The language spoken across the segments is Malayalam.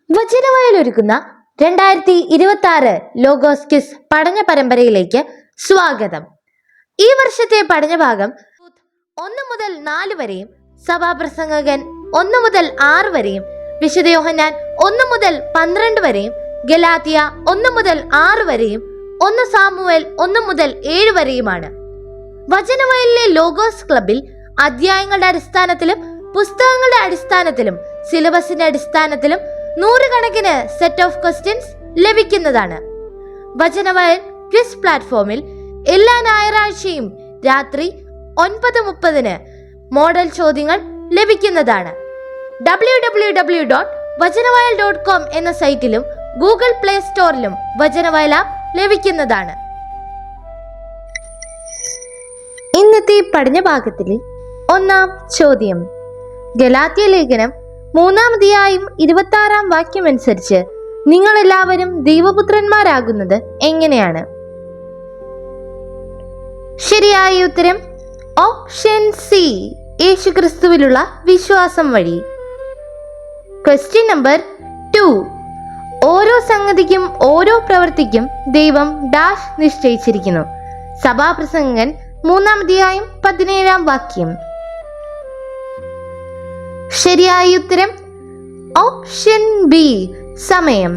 വചനവയലൊരുക്കുന്ന 2026 ലോഗോസ് ക്വിസ് പഠന പരമ്പരയിലേക്ക് സ്വാഗതം. ഈ വർഷത്തെ പഠനഭാഗം 1 മുതൽ 4 വരെയും, സഭാപ്രസംഗകൻ 1 മുതൽ 6 വരെയും, വിശുദ്ധ യോഹന്നാൻ 1 മുതൽ 12 വരെയും, ഗലാത്യ 1 മുതൽ 6 വരെയും, 1 സാമുവേൽ 1 മുതൽ 7 വരെയുമാണ്. വചനവയലിലെ ലോഗോസ് ക്ലബിൽ അധ്യായങ്ങളുടെ അടിസ്ഥാനത്തിലും പുസ്തകങ്ങളുടെ അടിസ്ഥാനത്തിലും സിലബസിന്റെ അടിസ്ഥാനത്തിലും 100 കണക്കിന് സെറ്റ് ഓഫ് ക്വസ്റ്റ്യൻസ് ലഭിക്കുന്നതാണ്. വചനവയൽ ക്വിസ് പ്ലാറ്റ്ഫോമിൽ എല്ലാ ഞായറാഴ്ചയും രാത്രി 9:30 മോഡൽ ചോദ്യങ്ങൾ ലഭിക്കുന്നതാണ്. www.vajanavayal.com എന്ന സൈറ്റിലും ഗൂഗിൾ പ്ലേ സ്റ്റോറിലും വചനവയൽ ആപ്പ് ലഭിക്കുന്നതാണ്. ഇന്നത്തെ പഠനഭാഗത്തിലെ 1-ാം ചോദ്യം, ഗലാത്യ ലേഖനം 3-ാം അധ്യായം 26-ാം വാക്യമനുസരിച്ച് നിങ്ങൾ എല്ലാവരും ദൈവപുത്രന്മാരാകുന്നത് എങ്ങനെയാണ്? ശരിയായ ഉത്തരം ഓപ്ഷൻ സി, യേശുക്രിസ്തുവിലുള്ള വിശ്വാസം വഴി. ക്വസ്റ്റ്യൻ നമ്പർ 2, ഓരോ സംഗതിക്കും ഓരോ പ്രവൃത്തിക്കും ദൈവം ഡാഷ് നിശ്ചയിച്ചിരിക്കുന്നു. സഭാപ്രസംഗകൻ 3-ാം അധ്യായം 17-ാം വാക്യം. ശരിയായ ഉത്തരം ഓപ്ഷൻ ബി, സമയം.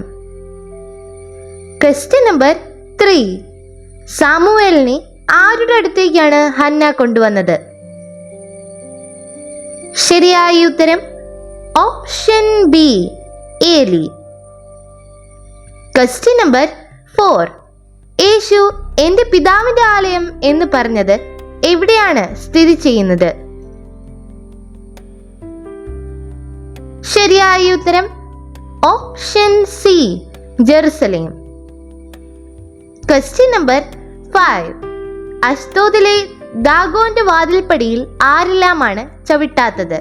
ക്വസ്റ്റ്യൻ നമ്പർ 3, സാമുവേലിനെ ആരുടെ അടുത്തേക്കാണ് ഹന്ന കൊണ്ടുവന്നത്? ശരിയായ ഉത്തരം ഓപ്ഷൻ ബി, ഏലി. ക്വസ്റ്റ്യൻ നമ്പർ 4, യേശു എന്റെ പിതാവിന്റെ ആലയം എന്ന് പറഞ്ഞത് എവിടെയാണ് സ്ഥിതി ചെയ്യുന്നത്? ശരിയായ ഉത്തരം option C, Jerusalem. Question number 5, അഷ്ദോദിലെ ദാഗോന്റെ വാതിൽപ്പടിയിൽ ആരെല്ലാമാണ് ചവിട്ടാത്തത്?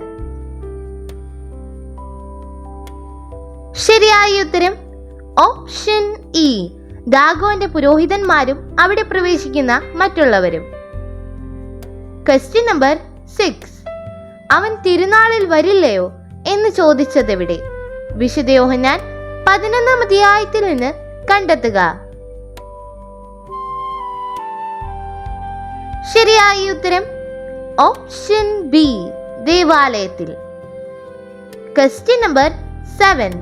ശരിയായ ഉത്തരം ഓപ്ഷൻ ഇ, ദാഗോന്റെ പുരോഹിതന്മാരും അവിടെ പ്രവേശിക്കുന്ന മറ്റുള്ളവരും. ക്വസ്റ്റ്യൻ നമ്പർ 6, അവൻ തിരുനാളിൽ വരില്ലയോ എന്ന് ചോദിച്ചതെവിടെ? വിശുദ്ധ യോഹന്നാൻ 11-ാം അധ്യായത്തിൽ നിന്ന് കണ്ടെത്തുക. ശരിയായ ഉത്തരം ഓപ്ഷൻ ബി, ദേവാലയത്തിൽ. ക്വസ്റ്റ്യൻ നമ്പർ 7,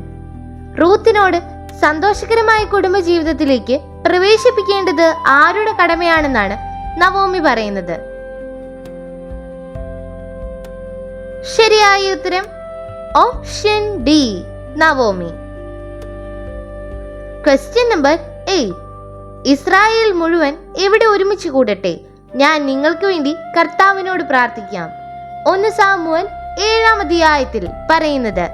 റൂത്തിനോട് സന്തോഷകരമായ കുടുംബജീവിതത്തിലേക്ക് പ്രവേശിപ്പിക്കേണ്ടത് ആരുടെ കടമയാണെന്നാണ് നവോമി പറയുന്നത്? ശരിയായ ഉത്തരം option D, Naomi. Question number 8, Israel മുഴുവൻ എവിടെ ഒരുമിച്ച് കൂടട്ടെ, ഞാൻ നിങ്ങൾക്ക് വേണ്ടി കർത്താവിനോട് പ്രാർത്ഥിക്കാം. 1 സാമുവേൽ 7-ാം അധ്യായത്തിൽ പറയുന്നത്?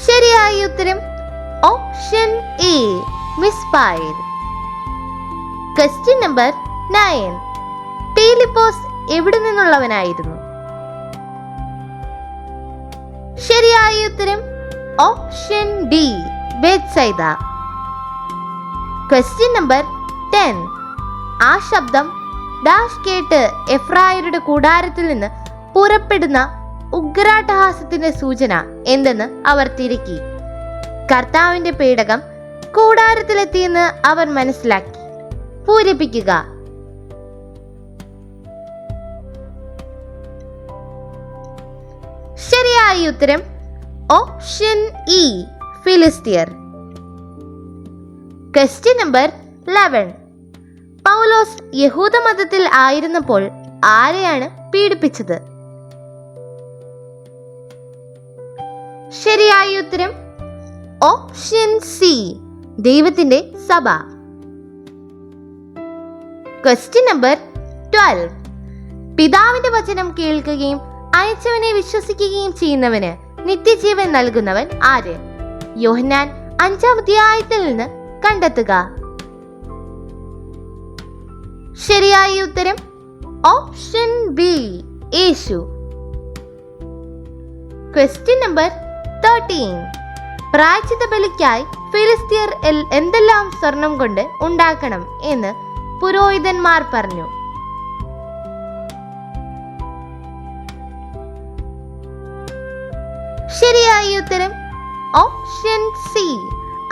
ശരിയായ ഉത്തരം option A, മിസ്പായിൽ. Question number 9, Peelipose എവിടെ നിന്നുള്ളവനായിരുന്നു? ശരിയായ ഉത്തരം ഓപ്ഷൻ ഡി, ബേത്സൈദ. ക്വസ്റ്റ്യൻ നമ്പർ 10, ആ ശബ്ദം ഡാഷ് കേട്ട് എഫ്രായരുടെ കൂടാരത്തിൽ നിന്ന് പുറപ്പെടുന്ന ഉഗ്രാട്ടഹാസത്തിന്റെ സൂചന എന്തെന്ന് അവർ തിരക്കി. കർത്താവിന്റെ പേടകം കൂടാരത്തിലെത്തിയെന്ന് അവർ മനസ്സിലാക്കി. പൂരിപ്പിക്കുക. ശരിയായ ഉത്തരം ഓപ്ഷൻ ഇ, ഫിലിസ്തീയർ. ക്വസ്റ്റ്യൻ നമ്പർ 11, പൗലോസ് യഹൂദ മതത്തിൽ ആയിരുന്നപ്പോൾ ആരെയാണ് പീഡിപ്പിച്ചത്? ശരിയായ ഉത്തരം ഓപ്ഷൻ സി, ദൈവത്തിന്റെ സഭ. ക്വസ്റ്റ്യൻ നമ്പർ 12, പിതാവിന്റെ വചനം കേൾക്കുകയും അയച്ചവനെ വിശ്വസിക്കുകയും ചെയ്യുന്നവന് നിത്യജീവൻ നൽകുന്നവൻ ആര്? യോഹന്നാൻ 5-ാം അധ്യായത്തിൽ നിന്ന് കണ്ടെത്തുക. ശരിയായ ഉത്തരം ഓപ്ഷൻ ബി, യേശു. ക്വസ്റ്റ്യൻ നമ്പർ 13, പ്രായശ്ചിത്ത ബലിക്കായി ഫിലിസ്തീയർ എന്തെല്ലാം സ്വർണം കൊണ്ട് ഉണ്ടാക്കണം എന്ന് പുരോഹിതന്മാർ പറഞ്ഞു? ശരിയായ ഉത്തരം ഓപ്ഷൻ സി,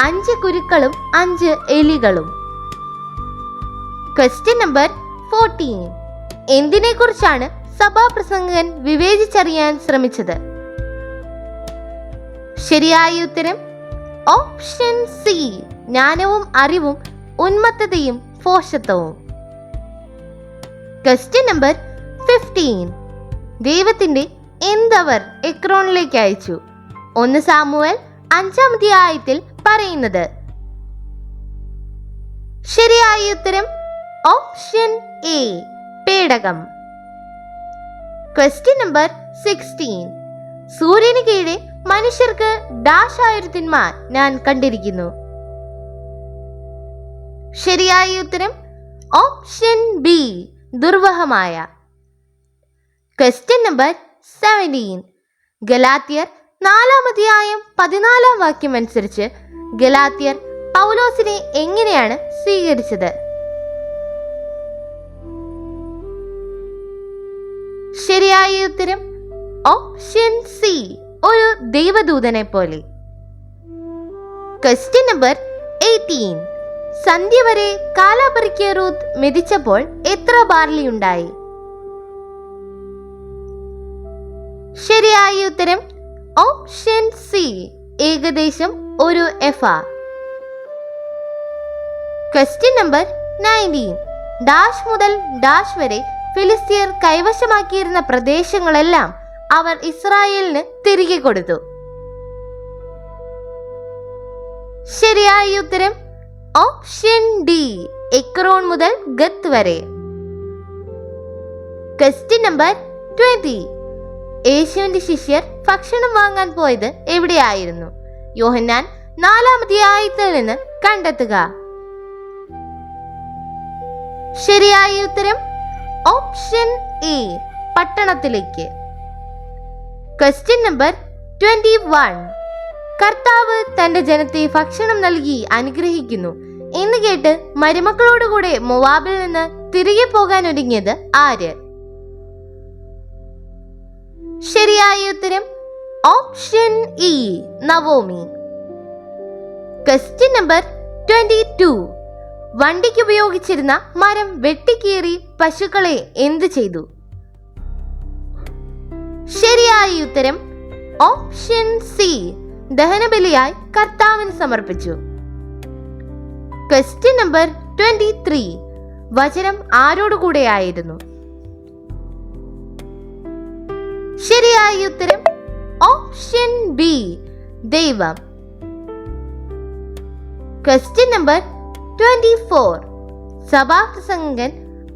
5 കുരുക്കളും 5 എലികളും. Question number 14. എന്തിനെ കുറിച്ചാണ് സഭാപ്രസംഗകൻ വിവേചിച്ചറിയാൻ ശ്രമിച്ചത്? ശരിയായ ഉത്തരം ഓപ്ഷൻ സി, ജ്ഞാനവും അറിവും ഉന്മത്തതയും ഭോഷത്വവും. Question number 15. ദൈവത്തിന്റെ എന്തവർ എക്രോണിലേക്ക് അയച്ചു? 1 സാമുവേൽ 5-ാം അധ്യായത്തിൽ പറയുന്നത്. ശരിയായ ഉത്തരം ഓപ്ഷൻ എ, പേടകം. Question number 16. സൂര്യന് കീഴെ മനുഷ്യർക്ക് ഡാഷ് ആയിരത്തിന്മാർ ഞാൻ കണ്ടിരിക്കുന്നു. ശരിയായ ഉത്തരം ഓപ്ഷൻ ബി, ദുർവഹമായ. Question number 17. ഗലാത്യർ 4-ാം അധ്യായം 14-ാം വാക്യം അനുസരിച്ച് ഗലാത്യർ പൗലോസിനെ എങ്ങനെയാണ് സ്വീകരിച്ചത്? ശരിയായ ഉത്തരം ഓപ്ഷൻ സി, ഒരു ദൈവദൂതനെ പോലെ. Question number 18. സന്ധ്യ വരെ കാലാപറിക്കിയ റൂത്ത് മെതിച്ചപ്പോൾ എത്ര ബാർലി ഉണ്ടായി? ശരിയായ ഉത്തരം ഓപ്ഷൻ സി, ഏകദേശം 1 എഫ. Question number 19. ഡാഷ് മുതൽ ഡാഷ് വരെ ഫിലിസ്തീയർ കൈവശമാക്കിയിരുന്ന പ്രദേശങ്ങളെല്ലാം അവർ ഇസ്രായേലിന് തിരികെ കൊടുത്തു. ശരിയായ ഉത്തരം ഓപ്ഷൻ ഡി, എക്രോൺ മുതൽ ഗത്ത് വരെ. Question number 20. യേശുവിന്റെ ശിഷ്യർ ഭക്ഷണം വാങ്ങാൻ പോയത് എവിടെയായിരുന്നു? യോഹന്നാൻ 4-ാം അധ്യായത്തിൽ നിന്ന് കണ്ടെത്തുക. ശരിയായ ഉത്തരം ഓപ്ഷൻ എ, പട്ടണത്തിലേക്ക്. Question number 21. കർത്താവ് തന്റെ ജനത്തെ ഭക്ഷണം നൽകി അനുഗ്രഹിക്കുന്നു എന്ന് കേട്ട് മരുമക്കളോടുകൂടെ മോവാബിൽ നിന്ന് തിരികെ പോകാൻ ഒരുങ്ങിയത് ആര്? ശരിയായ ഉത്തരം option E, Naomi. Question number 22. വണ്ടിക്ക് ഉപയോഗിച്ചിരുന്ന മരം വെട്ടിക്കീറി പശുക്കളെ എന്ത് ചെയ്തു? ശരിയായ ഉത്തരം ഓപ്ഷൻ സി, ദഹനബലിയായി കർത്താവിന് സമർപ്പിച്ചു. Question number 23. വചനം ആരോടുകൂടെയായിരുന്നു? ശരിയായ ഉത്തരം ഓപ്ഷൻ ബി, ദൈവം. Question number 24. സഭാപ്രസംഗകൻ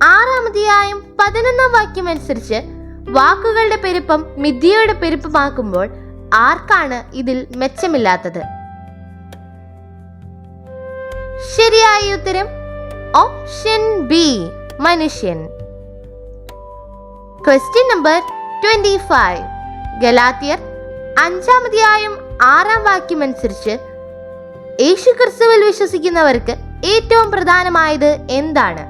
6-ാം അധ്യായം 11-ാം വാക്യം അനുസരിച്ച് വാക്കുകളുടെ പെരുപ്പം മിഥ്യയുടെ പെരുപ്പമാക്കുമ്പോൾ ആർക്കാണ് ഇതിൽ മെച്ചമില്ലാത്തത്? ശരിയായ ഉത്തരം ഓപ്ഷൻ ബി, മനുഷ്യൻ. Question number 25. ഗലാത്യർ 5-ാം അധ്യായം 6-ാം വാക്യം അനുസരിച്ച് യേശു ക്രിസ്തുവിൽ വിശ്വസിക്കുന്നവർക്ക് ഏറ്റവും പ്രധാനമായത് എന്താണ്?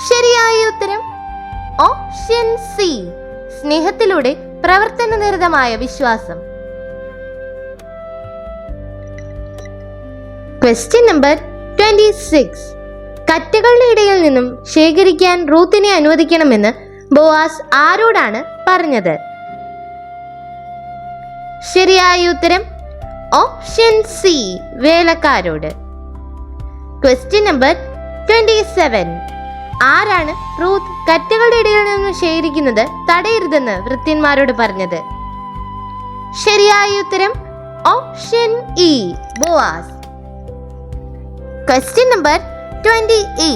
ശരിയായ ഉത്തരം ഓപ്ഷൻ സി, സ്നേഹത്തിലൂടെ പ്രവർത്തനനിരതമായ വിശ്വാസം. Question number 26. കറ്റകളുടെ ഇടയിൽ നിന്നും ശേഖരിക്കാൻ റൂത്തിനെ അനുവദിക്കണമെന്ന് ബോവാസ് ആരോടാണ് പറഞ്ഞത്? ശരിയായ ഉത്തരം ഓപ്ഷൻ സി, വേലക്കാരോട്. Question number 27. ആരാണ് റൂത്ത് കറ്റകളുടെ ഇടയിൽ നിന്നും ശേഖരിക്കുന്നത് തടയരുതെന്ന് വൃത്യന്മാരോട് പറഞ്ഞത്? ശരിയായ ഉത്തരം ഓപ്ഷൻ ഇ, ബോവാസ്. Question number 28.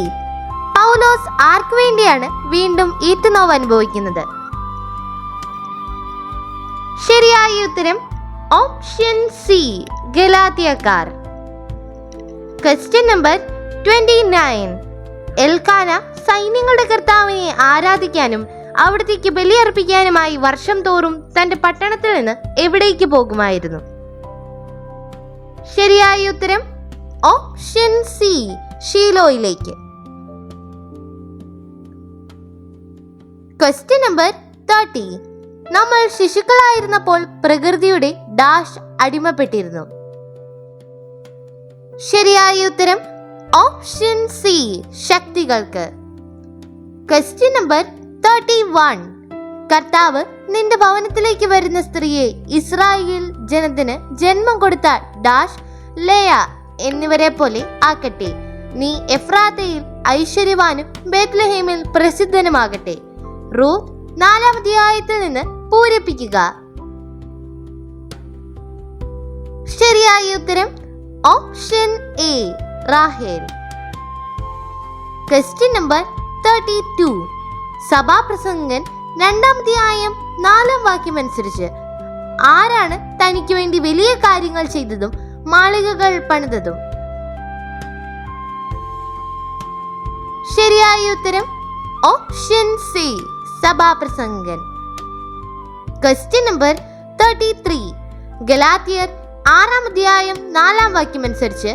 പൗലോസ് ആർക്ക് വേണ്ടിയാണ് വീണ്ടും ഈറ്റുനോവ് അനുഭവിക്കുന്നത്? ശരിയായ ഉത്തരം ഓപ്ഷൻ സി, ഗലാത്യക്കാർ. Question number 29. എൽക്കാന സൈന്യങ്ങളുടെ കർത്താവിനെ ആരാധിക്കാനും അവിടത്തേക്ക് ബലിയർപ്പിക്കാനുമായി വർഷം തോറും തന്റെ പട്ടണത്തിൽ നിന്ന് എവിടേക്ക് പോകുമായിരുന്നു? ശരിയായ ഉത്തരം ഓപ്ഷൻ സി, ഷീലോയിലേക്ക്. Question number 30. നമ്മൾ ശിശുക്കളായിരുന്നപ്പോൾ പ്രകൃതിയുടെ ഡാഷ് അടിമപ്പെട്ടിരുന്നു. ശരിയായ ഉത്തരം ഓപ്ഷൻ സി, ശക്തികൾക്ക്. Question number 31. കർത്താവ് നിന്റെ ഭവനത്തിലേക്ക് വരുന്ന സ്ത്രീയെ ഇസ്രായേൽ ജനത്തിന് ജന്മം കൊടുത്ത ഡാഷ് ലേയ എന്നിവരെ പോലെ ആക്കട്ടെ. നീ എഫ്രാത്തയിൽ ഐശ്വര്യവാനും ബേത്ലഹേമിൽ പ്രസിദ്ധനുമാകട്ടെ. റൂത്ത് 4-ാം അധ്യായത്തിൽ നിന്ന് പൂരിപ്പിക്കുക. ശരിയായ ഉത്തരം option A, Rahel. Question number 32. സഭാപ്രസംഗൻ 2-ാം അധ്യായം 4-ാം വാക്യം അനുസരിച്ച് ആരാണ് തനിക്ക് വേണ്ടി വലിയ കാര്യങ്ങൾ ചെയ്തതും മാളികകൾ പണിതതും? ശരിയായ ഉത്തരം ഓപ്ഷൻ സി, സഭാപ്രസംഗൻ. Question number 33. ഗലാത്യർ 6-ാം അധ്യായം 4-ാം വാക്യം അനുസരിച്ച്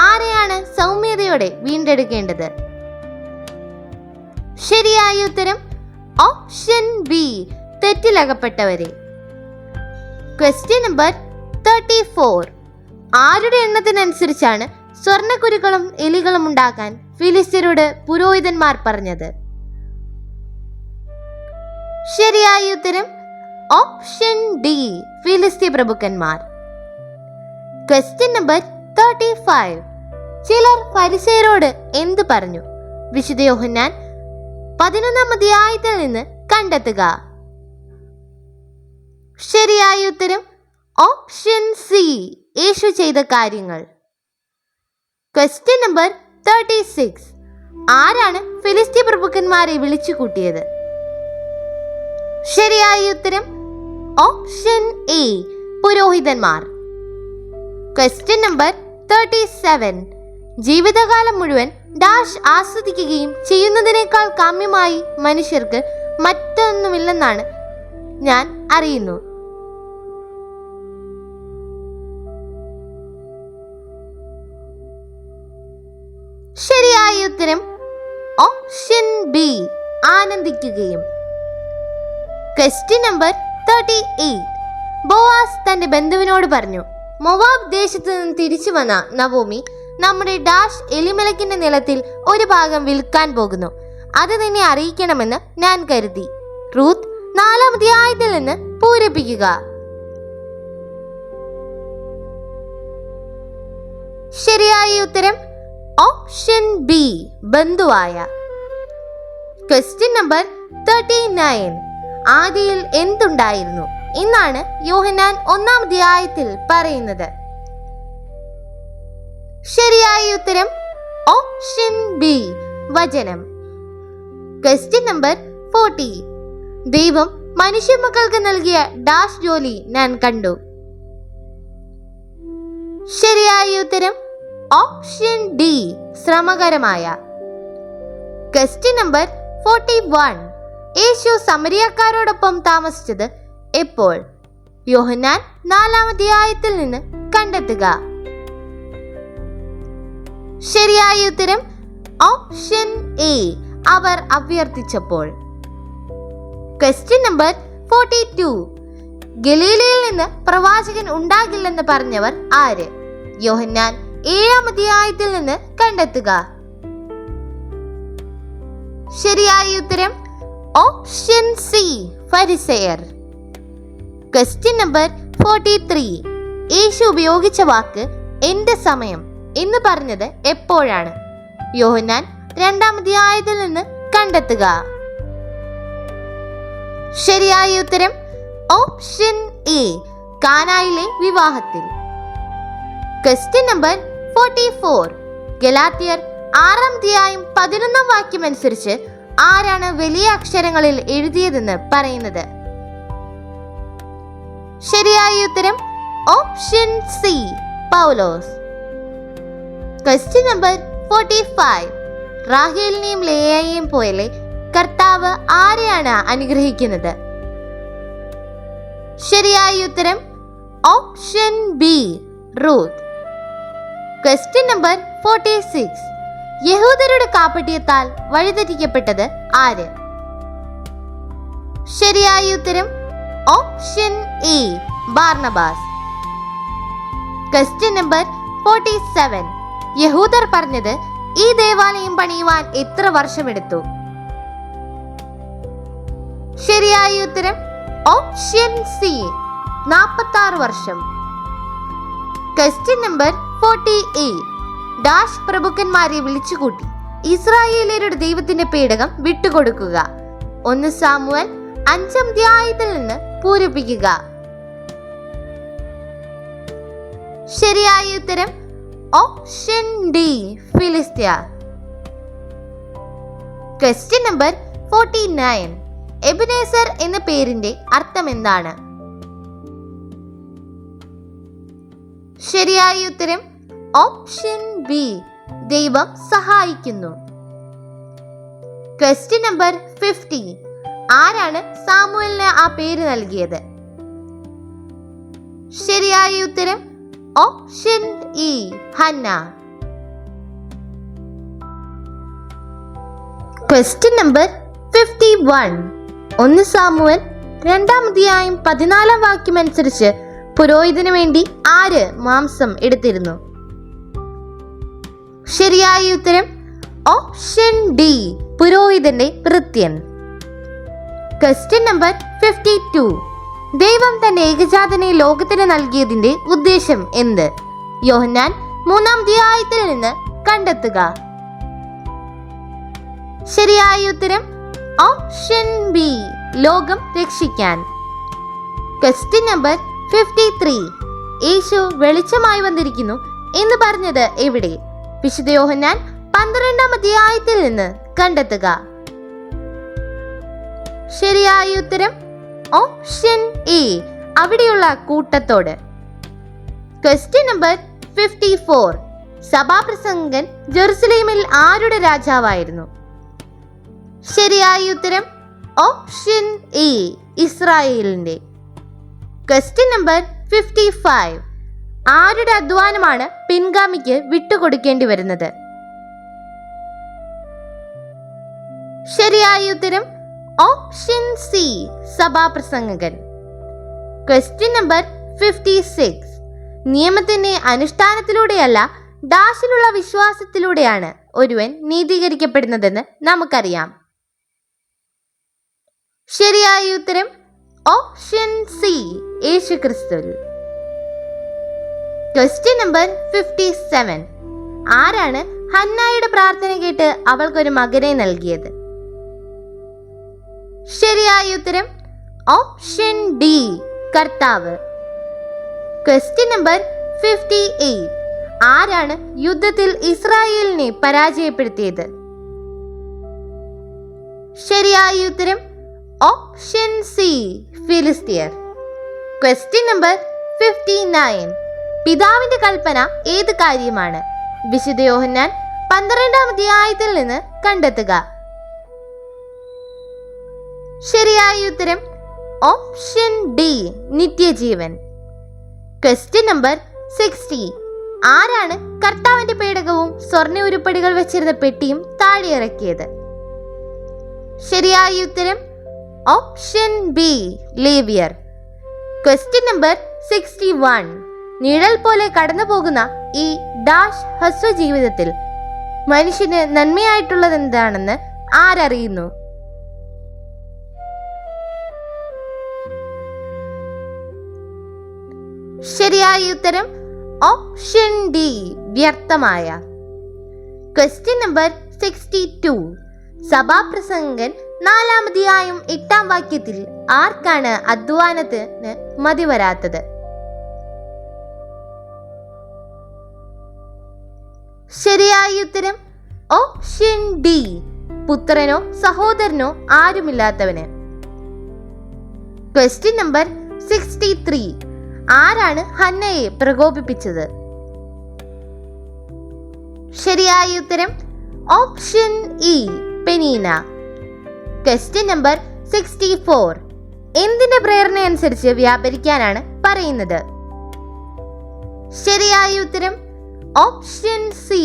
ആരെയാണ് സൗമ്യതയോടെ വീണ്ടെടുക്കേണ്ടത്? ശരിയായ ഉത്തരം ഓപ്ഷൻ ബി, തെറ്റിലകപ്പെട്ടവരെ. Question number 34. ആരുടെ എണ്ണത്തിനനുസരിച്ചാണ് സ്വർണ്ണക്കുരുക്കളും എലികളും ഉണ്ടാക്കാൻ ഫിലിസ്ത്യരോട് പുരോഹിതന്മാർ പറഞ്ഞത്? ശരിയായ ഉത്തരം ഓപ്ഷൻ ഡി, ഫിലിസ്ത്യ പ്രഭുക്കന്മാർ. Question number 35. ചിലർ ഫരിസേയരോട് എന്ത് പറഞ്ഞു? വിശുദ്ധ യോഹന്നാൻ 11-ാം അധ്യായത്തിൽ നിന്ന് കണ്ടെത്തുക. ശരിയായ ഉത്തരം ഓപ്ഷൻ സി, യേശു ചെയ്ത കാര്യങ്ങൾ. Question number 36. ആരാണ് ഫിലിസ്ത്യ പ്രഭുക്കന്മാരെ വിളിച്ചു കൂട്ടിയത്? ശരിയായ ഉത്തരം ഓപ്ഷൻ എ, പുരോഹിതന്മാർ. Question number 37. ജീവിതകാലം മുഴുവൻ ഡാഷ് ആസ്വദിക്കുകയും ചെയ്യുന്നതിനേക്കാൾ കാമ്യമായി മനുഷ്യർക്ക് മറ്റൊന്നുമില്ലെന്നാണ് ഞാൻ അറിയുന്നു. ശരിയായ ഉത്തരം ഓപ്ഷൻ ബി, ആനന്ദിക്കുകയും. Question number 38. ബോവാസ് തന്റെ ബന്ധുവിനോട് പറഞ്ഞു, മൊവാബ് ദേശത്ത് നിന്ന് തിരിച്ചു വന്ന നവോമി നമ്മുടെ ഡാഷ് എലിമലക്കിന്റെ നിലത്തിൽ ഒരു ഭാഗം വിൽക്കാൻ പോകുന്നു. അത് നിന്നെ അറിയിക്കണമെന്ന് ഞാൻ കരുതി. റൂത്ത് 4-ാം അധ്യായത്തിൽ നിന്ന് പൂരിപ്പിക്കുക. ശരിയായ ഉത്തരം ഓപ്ഷൻ ബി, ബന്ധുവായ. Question number 39. ആദിയിൽ എന്തുണ്ടായിരുന്നു എന്നാണ് യോഹന്നാൻ 1-ാം അധ്യായത്തിൽ പറയുന്നത്? ശരിയായ ഉത്തരം ഓപ്ഷൻ ബി, വചനം. Question number 40. ദൈവം മനുഷ്യമക്കൾക്ക് നൽകിയ ഡാഷ് ജോലി ഞാൻ കണ്ടു. ശരിയായ ഉത്തരം ഓപ്ഷൻ ഡി, ശ്രമകരമായ. Question number 41. യേശു സമരിയക്കാരോടൊപ്പം താമസിച്ചത് എപ്പോൾ? യോഹന്നാൻ 4-ാം അധ്യായത്തിൽ നിന്ന് കണ്ടെത്തുക. ശരിയായ ഉത്തരം ഓപ്ഷൻ എ, അവർ അഭ്യർത്ഥിച്ചപ്പോൾ. Question number 42. ഗലീലയിൽ നിന്ന് പ്രവാചകൻ ഉണ്ടാകില്ലെന്ന് പറഞ്ഞവർ ആര്? യോഹന്നാൻ 7-ാം അധ്യായത്തിൽ നിന്ന് കണ്ടെത്തുക. ശരിയായ ഉത്തരം ഓപ്ഷൻ സി, ഫരിസേയർ. Question number 43. യേശു ഉപയോഗിച്ച വാക്ക് എന്റെ സമയം എന്ന് പറഞ്ഞത് എപ്പോഴാണ്? യോഹന്നാൻ 2-ാം അധ്യായത്തിൽ നിന്ന് കണ്ടെത്തുക. ശരിയായ ഉത്തരം ഓപ്ഷൻ എ, കാനായിലെ വിവാഹത്തിൽ. Question number 44. ഗലാത്യർ 6-ാം അധ്യായം 11-ാം വാക്യം അനുസരിച്ച് ആരാണ് വലിയ അക്ഷരങ്ങളിൽ എഴുതിയതെന്ന് പറയുന്നത്? ശരിയായ ഉത്തരം ഓപ്ഷൻ സി, പൗലോസ്. Question number 45. റാഹേലിനെയും ലേയയെയും പോലെ കർത്താവ് ആരെയാണ് അനുഗ്രഹിക്കുന്നത്? ശരിയായ ഉത്തരം option B, Ruth. Question number 46. യഹൂദരുടെ കാപട്യത്താൽ വഴിതെറ്റിക്കപ്പെട്ടത് ആര്? ശരിയായ ഉത്തരം option A Barnabas. Question number 47. യഹൂദർ പറഞ്ഞത് ഈ ദേവാലയം പണിയുവാൻ എത്ര വർഷമെടുത്തു? ശരിയായ ഉത്തരം ഓപ്ഷൻ സി 46 വർഷം. Question number 48. ഡാഷ് പ്രഭുക്കന്മാരെ വിളിച്ചുകൂട്ടി ഇസ്രായേലിയരുടെ ദൈവത്തിന്റെ പേടകം വിട്ടുകൊടുക്കുക. 1 സാമുവേൽ 5 അധ്യായത്തിൽ നിന്ന് പൂരിപ്പിക്കുക. ശരിയായ ഉത്തരം ഓപ്ഷൻ ഡി ഫിലിസ്ത്യ. Question number 49. എബനേസർ എന്ന പേരിന്റെ അർത്ഥം എന്താണ്? ശരിയായ ഉത്തരം ഓപ്ഷൻ ബി ദൈവം സഹായിക്കുന്നു. Question number 50. ആരാണ് സാമുവേലിന് ആ പേര് നൽകിയത്? ശരിയായ ഉത്തരം option E Hannah. Question number 51. 1 Samuel 2 അധ്യായം 14 വാക്യം അനുസരിച്ച് പുരോഹിതന് വേണ്ടി ആര് മാംസം എടുത്തിരുന്നു? ശരിയായ ഉത്തരം ഓപ്ഷൻ ഡി പുരോഹിതന്റെ ഭൃത്യൻ. Question number 52. ദൈവം തന്റെ ഏകജാതനെ ലോകത്തിന് നൽകിയതിന്റെ ഉദ്ദേശം എന്ത്? യോഹന്നാൻ 3 അധ്യായത്തിൽ നിന്ന് കണ്ടെത്തുക. ശരിയായ ഉത്തരം ഓപ്ഷൻ ബി ലോകം രക്ഷിക്കാൻ. Question number 53. യേശു വെളിച്ചമായി വന്നിരിക്കുന്നു എന്ന് പറഞ്ഞത് എവിടെ? വിശുദ്ധ യോഹന്നാൻ 12 അധ്യായത്തിൽ നിന്ന് കണ്ടെത്തുക. ശരിയായ ഉത്തരം ഓപ്ഷൻ എ അവിടെയുള്ള കൂട്ടത്തോട്. Question number 54. സഭാപ്രസംഗകൻ ജെറുസലേമിൽ ആരുടെ രാജാവായിരുന്നു? ശരിയായ ഉത്തരം ഓപ്ഷൻ എ ഇസ്രായേലിന്റെ. Question number 55. ആരുടെ അധ്വാനമാണ് പിൻഗാമിക്ക് വിട്ടുകൊടുക്കേണ്ടി വരുന്നത്? ശരിയായ ഉത്തരം ഓപ്ഷൻ സി സഭാപ്രസംഗകൻ. Question number 56. നിയമത്തിന്റെ അനുഷ്ഠാനത്തിലൂടെയല്ല ദാശിലുള്ള വിശ്വാസത്തിലൂടെയാണ് ഒരുവൻ നീതീകരിക്കപ്പെടുന്നതെന്ന് നമുക്കറിയാം. ശരിയായ ഉത്തരം ഓപ്ഷൻ സി യേശുക്രിസ്തു. Question number 57. ആരാണ് ഹന്നായുടെ പ്രാർത്ഥന കേട്ട് അവൾക്കൊരു മകനെ നൽകിയത്? ശരിയായ ഉത്തരം ഓപ്ഷൻ ഡി കർത്താവ്. Question number 58. ആരാണ് യുദ്ധത്തിൽ ഇസ്രായേലിനെ പരാജയപ്പെടുത്തിയത്? ശരിയായ ഉത്തരം ഓപ്ഷൻ സി ഫിലിസ്തീയർ. Question number 59. പിതാവിന്റെ കൽപ്പന ഏത് കാര്യമാണ്? വിശുദ്ധ യോഹന്നാൻ 12 അധ്യായത്തിൽ നിന്ന് കണ്ടെത്തുക. ശരിയായ ഉത്തരം ഓപ്ഷൻ ഡി നിത്യജീവൻ. Question number 60. ആരാണ് കർത്താവിന്റെ പേടകവും സ്വർണ്ണ ഉരുപ്പടികൾ വെച്ചിരുന്ന പെട്ടിയും താഴെ ഇറക്കിയത്? ശരിയായ ഉത്തരം ഓപ്ഷൻ ബി ലേവിയർ. Question number 61. നിഴൽ പോലെ കടന്നു പോകുന്ന ഈ ഡാഷ് ഹ്രസ്വ ജീവിതത്തിൽ മനുഷ്യന് നന്മയായിട്ടുള്ളത് എന്താണെന്ന് ആരറിയുന്നു? ശരിയായ ഉത്തരം ഓപ്ഷൻ ഡി വ്യർത്ഥമായ. Question number 62. സഭാപ്രസംഗൻ 4 അധ്യായം 8 വാക്യത്തിൽ ആർക്കാണ് അധ്വാനത്തിന് മതി വരാത്തത്? ശരിയായ ഉത്തരം ഓപ്ഷൻ ഡി പുത്രനോ സഹോദരനോ ആരുമില്ലാത്തവന്. Question number 63. ആരാണ് ഹന്നയെ പ്രകോപിപ്പിച്ചത്? ശരിയായ ഉത്തരം ഓപ്ഷൻ ഇ പെനീന. Question number 64. എന്തിന്റെ പ്രേരണ അനുസരിച്ച് വ്യാപരിക്കാനാണ് പറയുന്നത്? ശരിയായ ഉത്തരം ഓപ്ഷൻ സി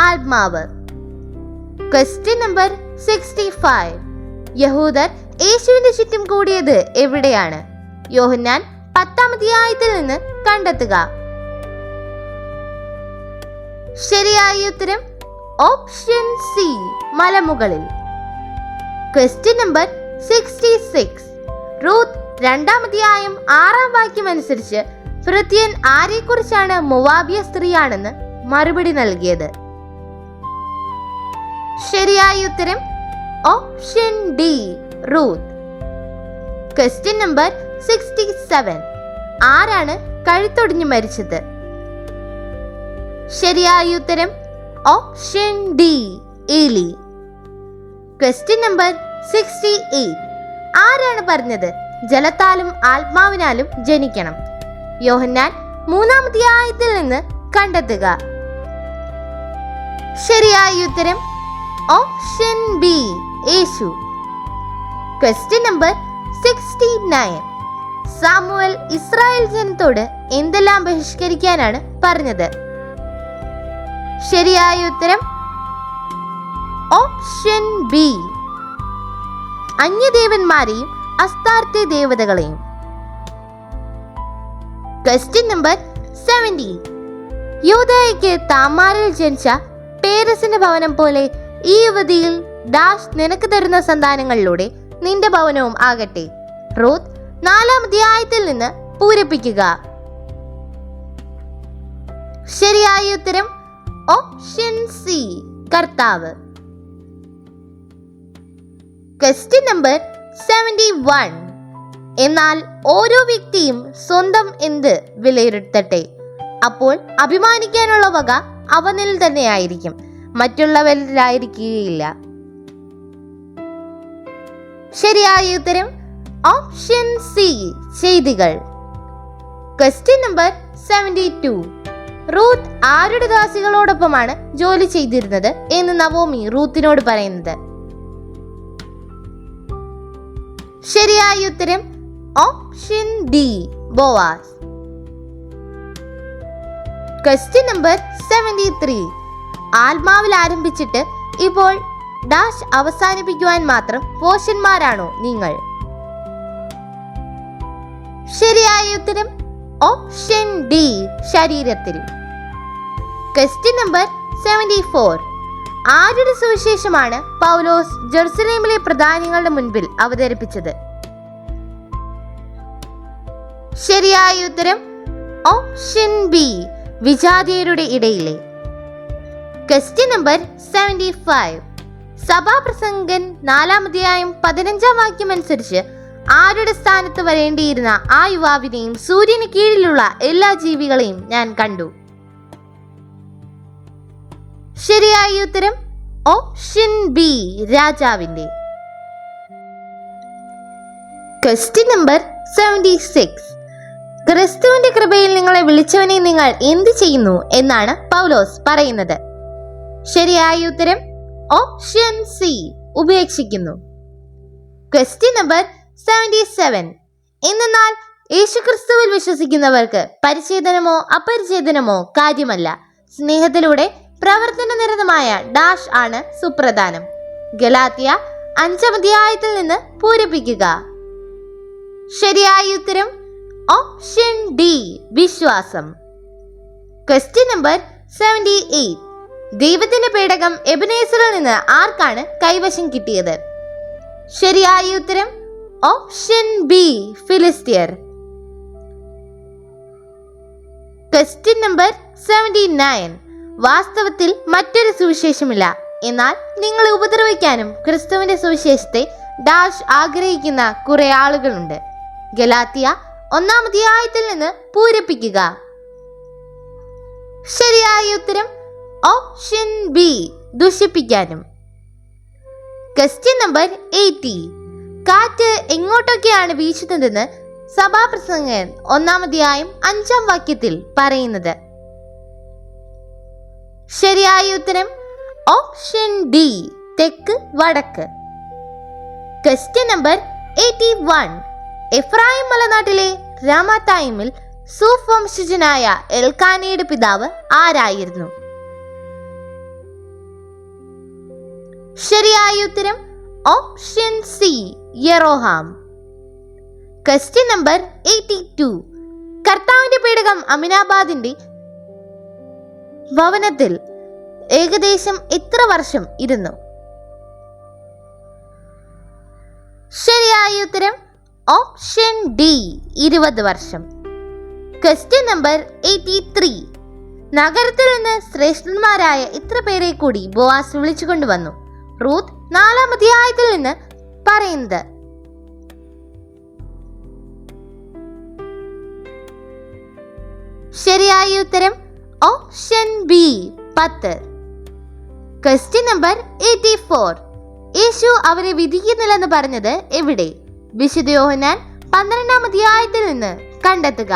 ആത്മാവ്. Question number 65. യഹൂദർ യേശുവിന്റെ ചുറ്റും കൂടിയത് എവിടെയാണ്? യോഹന്നാൻ 10-ാം അധ്യായത്തിൽ നിന്ന് കണ്ടെത്തുക. ശരിയായ ഉത്തരം ഓപ്ഷൻ സി, മലമുകളിൽ. Question number 66. റൂത്ത് 2-ാം അധ്യായം 6-ാം വാക്യം അനുസരിച്ച് ഫ്രിത്യൻ ആരെക്കുറിച്ചാണ് മൊവാബിയ സ്ത്രീയാണെന്ന് മറുപടി നൽകിയത്? ശരിയായ ഉത്തരം option D, Ruth. Question number 67. ആരാണ് കഴുത്തൊടിഞ്ഞു മരിച്ചത്? ശരിയായ ഉത്തരം ഓപ്ഷൻ ഡി, ഏലി. Question number 68. ആരാണ് പറഞ്ഞത് ജലത്താലും ആത്മാവിനാലും ജനിക്കണം? യോഹന്നാൻ 3-ാം അധ്യായത്തിൽ നിന്ന് കണ്ടെത്തുക. ശരിയായ ഉത്തരം ഓപ്ഷൻ ബി, യേശു. Question number 69. സാമുവൽ ഇസ്രായേൽ ജനത്തോട് എന്തെല്ലാം ബഹിഷ്കരിക്കാനാണ് പറഞ്ഞത്? ശരിയായ ഉത്തരം ഓപ്ഷൻ ബി, അന്യദേവന്മാരെയും അസ്താർത്തെ ദേവതകളെയും. Question number 70. യൂദായ്ക്ക് താമാറിൽ ജനിച്ച പേരസിന്റെ ഭവനം പോലെ ഈ യുവതിയിൽ ഡാഷ് നിനക്ക് തരുന്ന സന്താനങ്ങളിലൂടെ നിന്റെ ഭവനവും ആകട്ടെ. റൂത്ത് 4-ാം അധ്യായത്തിൽ നിന്ന് പൂരിപ്പിക്കുക. ശരിയായ ഉത്തരം ഓപ്ഷൻ സി, കർത്താവ്. Question number 71. എന്നാൽ ഓരോ വ്യക്തിയും സ്വന്തം എന്ത് വിലയിരുത്തട്ടെ, അപ്പോൾ അഭിമാനിക്കാനുള്ള വക അവനിൽ തന്നെയായിരിക്കും, മറ്റുള്ളവരിലായിരിക്കുകയില്ല. ശരിയായ ഉത്തരം ഓപ്ഷൻ സി, ചെയ്തികൾ. Question number 72. റൂത്ത് ആരുടെ ദാസികളോടൊപ്പമാണ് ജോലി ചെയ്തിരുന്നത് എന്ന് നവോമി റൂത്തിനോട് പറയുന്നത്? ശരിയായ ഉത്തരം option D, Boaz. Question number 73. ആത്മാവിൽ ആരംഭിച്ചിട്ട് ഇപ്പോൾ ഡാഷ് അവസാനിപ്പിക്കുവാൻ മാത്രം പോഷന്മാരാണോ നിങ്ങൾ? ശരിയായ ഉത്തരം ഓപ്ഷൻ ഡി, ശരീരത്തിൽ. Question number 74. ആരുടെ സുവിശേഷമാണ് പൗലോസ് ജെറുസലേമിലെ പ്രധാനികളുടെ മുൻപിൽ അവതരിപ്പിച്ചത്? ശരിയായ ഉത്തരം ഓപ്ഷൻ ബി, വിജാതിയരുടെ ഇടയിലെ. Question number 75. സഭാപ്രസംഗൻ 4-ാം അധ്യായം 15-ാം വാക്യം അനുസരിച്ച് ആരുടെ സ്ഥാനത്ത് വരേണ്ടിയിരുന്ന ആ യുവാവിനെയും സൂര്യന് കീഴിലുള്ള എല്ലാ ജീവികളെയും ഞാൻ കണ്ടു? ശരിയായ ഉത്തരം ഓപ്ഷൻ ബി, രാജാവിന്റെ. Question number 76. ക്രിസ്തുവിന്റെ കൃപയിൽ നിങ്ങളെ വിളിച്ചവനെ നിങ്ങൾ എന്ത് ചെയ്യുന്നു എന്നാണ് പൗലോസ് പറയുന്നത്? ശരിയായ ഉത്തരം ഓപ്ഷൻ സി, ഉപേക്ഷിക്കുന്നു. Question number 77. എന്നാൽ യേശുക്രിസ്തുവിൽ വിശ്വസിക്കുന്നവർക്ക് പരിച്ഛേദനമോ അപരിച്ഛേദനമോ കാര്യമല്ല, സ്നേഹത്തിലൂടെ പ്രവർത്തനനിരതമായ ഡാഷ് ആണ് സുപ്രധാനം. ഗലാത്യ 5-ാം അധ്യായത്തിൽ നിന്ന് പൂരിപ്പിക്കുക. ശരിയായ ഉത്തരം ഓപ്ഷൻ ഡി, വിശ്വാസം. Question number 78. ദൈവത്തിന്റെ പേടകം എബനേസറിൽ നിന്ന് ആർക്കാണ് കൈവശം കിട്ടിയത്? ശരിയായ ഉത്തരം ഓപ്ഷൻ ബി, ഫിലിസ്തീയർ. Question number 79. വാസ്തവത്തിൽ മറ്റൊരു സുവിശേഷമില്ല, എന്നാൽ നിങ്ങളെ ഉപദ്രവിക്കാനും ക്രിസ്തുവിന്റെ സുവിശേഷത്തെ ഡാഷ് ആഗ്രഹിക്കുന്ന കുറെ ആളുകളുണ്ട്. ഗലാത്യ 1-ാം അധ്യായത്തിൽ നിന്ന് പൂരിപ്പിക്കുക. ശരിയായ ഉത്തരം ഓപ്ഷൻ ബി, ദുഷിപ്പിക്കാനും. Question number 80. കാറ്റ് എങ്ങോട്ടൊക്കെയാണ് വീശുന്നതെന്ന് സഭാപ്രസംഗൻ 1-ാം അധ്യായം 5-ാം വാക്യത്തിൽ പറയുന്നത്? ശരിയായ ഉത്തരം ഓപ്ഷൻ ഡി, തെക്ക് വടക്ക്. Question number 81. എഫ്രായിം മലനാട്ടിലെ രാമത്തായിമിൽ സൂഫ് വംശജനായ എൽക്കാനയുടെ പിതാവ് ആരായിരുന്നു? ശരിയായ ഉത്തരം ഓപ്ഷൻ സി, യെറോഹാം. Question number 82. കർത്താവിന്റെ പേടകം അമിനാബാദിന്റെ ഭവനത്തിൽ ഏകദേശം എത്ര വർഷം ഇരുന്നു? ശരിയായ ഉത്തരം ഓപ്ഷൻ ഡി 20 വർഷം. Question number 83. നഗരത്തിൽ നിന്ന് ശ്രേഷ്ഠന്മാരായ ഇത്ര പേരെ കൂടി ബോവാസ് വിളിച്ചുകൊണ്ടുവന്നു? റൂത്ത് 4-ാം അധ്യായത്തിൽ നിന്ന് പറയുന്നത്. ശരിയായ ഉത്തരം ഓപ്ഷൻ ബി 10. Question number 84. യേശു അവരെ വിധിക്കുന്നില്ലെന്ന് പറഞ്ഞത് എവിടെ? വിശുദ്ധ യോഹന്നാൻ 12-ാം അധ്യായത്തിൽ നിന്ന് കണ്ടെത്തുക.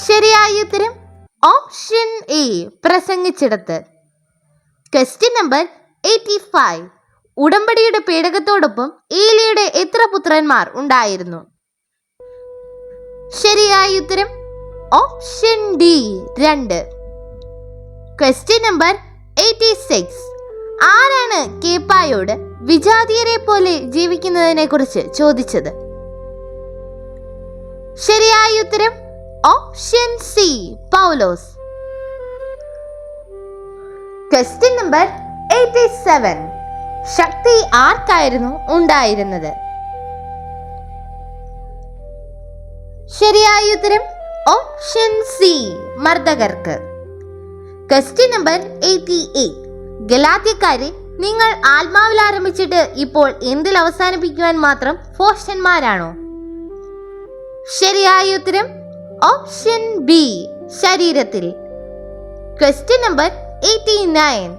ശരിയായ ഉത്തരം ഓപ്ഷൻ എ പ്രസംഗിച്ചിടത്ത്. Question number 85. ഉടമ്പടിയുടെ പേടകത്തോടൊപ്പം ഏലിയുടെ എത്ര പുത്രന്മാർ ഉണ്ടായിരുന്നു? ശരിയായ ഉത്തരം ഓപ്ഷൻ ഡി 2. Question number 86. ആരാണ് കേപ്പായോട് വിജാതീയരെ പോലെ ജീവിക്കുന്നതിനെ കുറിച്ച് ചോദിച്ചത്? ശരിയായ ഉത്തരം ഓപ്ഷൻ സി പൗലോസ്. Question number 87. ശക്തി ആർക്കായിരുന്നു ഉണ്ടായിരുന്നത്? ശരിയായ ഉത്തരം ഓപ്ഷൻ സി മർദ്ദകർക്ക്. Question number 88. ഗലാത്യക്കാരെ, നിങ്ങൾ ആത്മാവിൽ ആരംഭിച്ചിട്ട് ഇപ്പോൾ എന്തിൽ അവസാനിപ്പിക്കുവാൻ മാത്രം ഭോഷന്മാരാണോ? ശരിയായ ഉത്തരം ഓപ്ഷൻ ബി ശരീരത്തിൽ. Question number 89.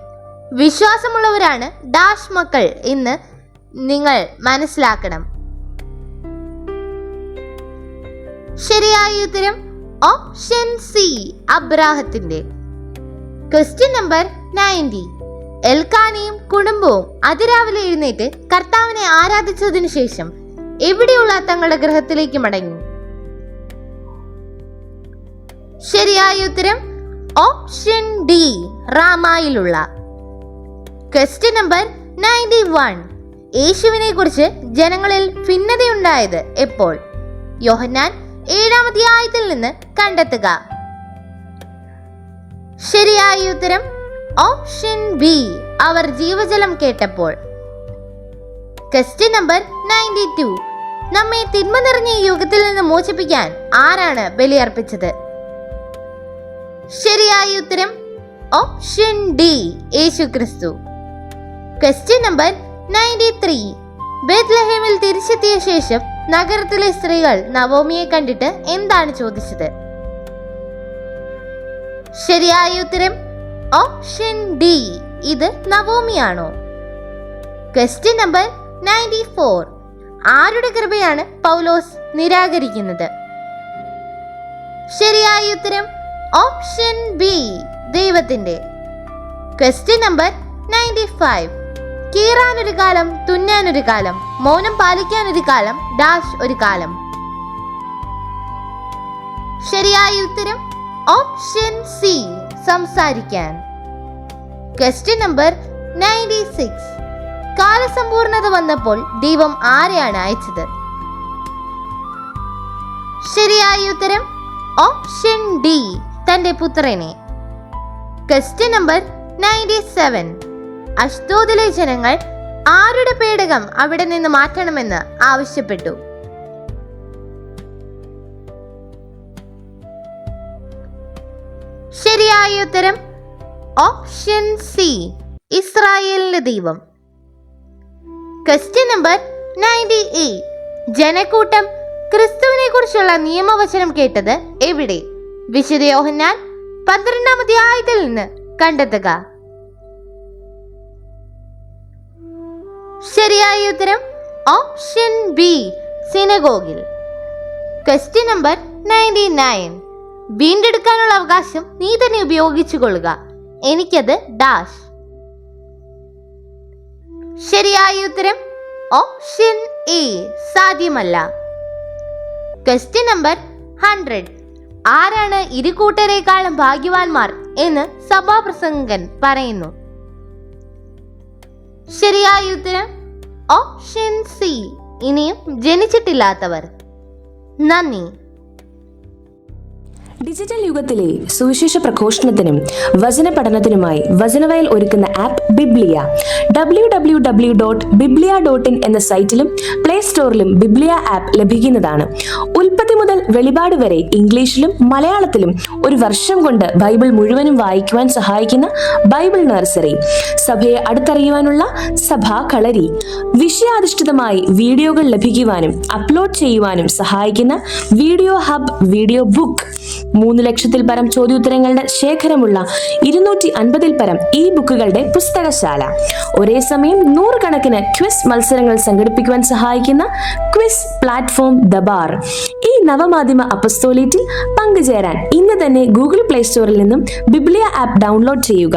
വിശ്വാസമുള്ളവരാണ് ഡാഷ് മക്കൾ എന്ന് നിങ്ങൾ മനസ്സിലാക്കണം. ശരിയായ ഉത്തരം ഓപ്ഷൻ സി അബ്രാഹത്തിന്റെ. Question number 90. എൽക്കാനയും കുടുംബവും അതിരാവിലെ എഴുന്നേറ്റ് കർത്താവിനെ ആരാധിച്ചതിനു ശേഷം എവിടെയുള്ള തങ്ങളുടെ ഗൃഹത്തിലേക്ക് മടങ്ങി? ശരിയായ ഉത്തരം ഓപ്ഷൻ ഡി റാമായിലുള്ള. Question number 91. യേശുവിനെ കുറിച്ച് ജനങ്ങളിൽ ഭിന്നതയുണ്ടായത് എപ്പോൾ? യോഹന്നാൻ 7-ാം അധ്യായത്തിൽ നിന്ന് കണ്ടെത്തുക. ശരിയായ ഉത്തരം ഓപ്ഷൻ ബി അവർ ജീവജലം കേട്ടപ്പോൾ. Question number 92. നമ്മെ തിന്മ നിറഞ്ഞ ഈ യുഗത്തിൽ നിന്ന് മോചിപ്പിക്കാൻ ആരാണ് ബലിയർപ്പിച്ചത്? ശരിയായ ഉത്തരം ഓപ്ഷൻ ഡി യേശുക്രിസ്തു. Question number 93. ബേത്ലഹേമിൽ തിരിച്ചെത്തിയ ശേഷം നഗരത്തിലെ സ്ത്രീകൾ നവോമിയെ കണ്ടിട്ട് എന്താണ് ചോദിച്ചത്? ശരിയായ ഉത്തരം ഓപ്ഷൻ ഡി ഇത് നവോമിയാണോ? Question number 94. ആരുടെ കൃപയാണ് പൗലോസ് നിരാകരിക്കുന്നത്? ശരിയായ ഉത്തരം ഓപ്ഷൻ ബി ദൈവത്തിന്റെ. Question number 95. കീറാനൊരു കാലം, തുന്നാനൊരു കാലം, മൗനം പാലിക്കാനൊരു കാലം, ഡാഷ് ഒരു കാലം. ശരിയായ ഉത്തരം ഓപ്ഷൻ സി സംസാരിക്കാൻ. Question number 96. കാലസമ്പൂർണത വന്നപ്പോൾ ദൈവം ആരെയാണ് അയച്ചത്? ശരിയായ ഉത്തരം ഓപ്ഷൻ ഡി തന്റെ പുത്രനെ. Question number 97. അഷ്ദോദിലെ ജനങ്ങൾ ആരുടെ പേടകം അവിടെ നിന്ന് മാറ്റണമെന്ന് ആവശ്യപ്പെട്ടു? ശരിയായ ഉത്തരം ഓപ്ഷൻ സി ഇസ്രായേലിന്റെ ദൈവം. Question number 98. ജനക്കൂട്ടം ക്രിസ്തുവിനെ കുറിച്ചുള്ള നിയമവചനം കേട്ടത് എവിടെ? വിശുദ്ധ യോഹന്നാൻ 12-ാം അധ്യായത്തിൽ നിന്ന് കണ്ടെത്തുക. ശരിയായ ഉത്തരം ഓപ്ഷൻ ബി സിനഗോഗിൽ. Question number 99. വീണ്ടെടുക്കാനുള്ള അവകാശം നീ തന്നെ ഉപയോഗിച്ചു കൊള്ളുക, എനിക്കത് ഡാഷ്. ശരിയായ ഉത്തരം ഓപ്ഷൻ എ സാധ്യമല്ല. Question number 100. ആരാണ് ഇരുകൂട്ടരേക്കാളും ഭാഗ്യവാന്മാർ എന്ന് സഭാപ്രസംഗകൻ പറയുന്നു? ശരിയായ ഉത്തരം ഓപ്ഷൻ സി, ഇനിയും ജനിച്ചിട്ടില്ലാത്തവർ. നന്ദി. ഡിജിറ്റൽ യുഗത്തിലെ സുവിശേഷ പ്രഘോഷണത്തിനും വചന പഠനത്തിനുമായി വചനവയൽ ഒരുക്കുന്ന ആപ്പ് ബിബ്ലിയ. www.biblia.in എന്ന സൈറ്റിലും പ്ലേ സ്റ്റോറിലും ബിബ്ലിയ ആപ്പ് ലഭിക്കുന്നതാണ്. ഉൽപ്പത്തി മുതൽ വെളിപാട് വരെ ഇംഗ്ലീഷിലും മലയാളത്തിലും ഒരു വർഷം കൊണ്ട് ബൈബിൾ മുഴുവനും വായിക്കുവാൻ സഹായിക്കുന്ന ബൈബിൾ നഴ്സറി, സഭയെ അടുത്തറിയുവാനുള്ള സഭാ കളരി, വിഷയാധിഷ്ഠിതമായി വീഡിയോകൾ ലഭിക്കുവാനും അപ്ലോഡ് ചെയ്യുവാനും സഹായിക്കുന്ന വീഡിയോ ഹബ് വീഡിയോ ബുക്ക്, 3 ലക്ഷത്തിൽ പരം ചോദ്യോത്തരങ്ങളുടെ ശേഖരമുള്ള 250-ൽ പരം ഈ ബുക്കുകളുടെ പുസ്തകശാല, ഒരേ സമയം 100 കണക്കിന് ക്വിസ് മത്സരങ്ങൾ സംഘടിപ്പിക്കുവാൻ സഹായിക്കുന്ന ക്വിസ് പ്ലാറ്റ്ഫോം ദബാർ. ഈ നവമാധ്യമ അപ്പസ്തോലേറ്റിൽ പങ്കുചേരാൻ ഇന്ന് തന്നെ ഗൂഗിൾ പ്ലേ സ്റ്റോറിൽ നിന്നും ബിബ്ലിയ ആപ്പ് ഡൗൺലോഡ് ചെയ്യുക.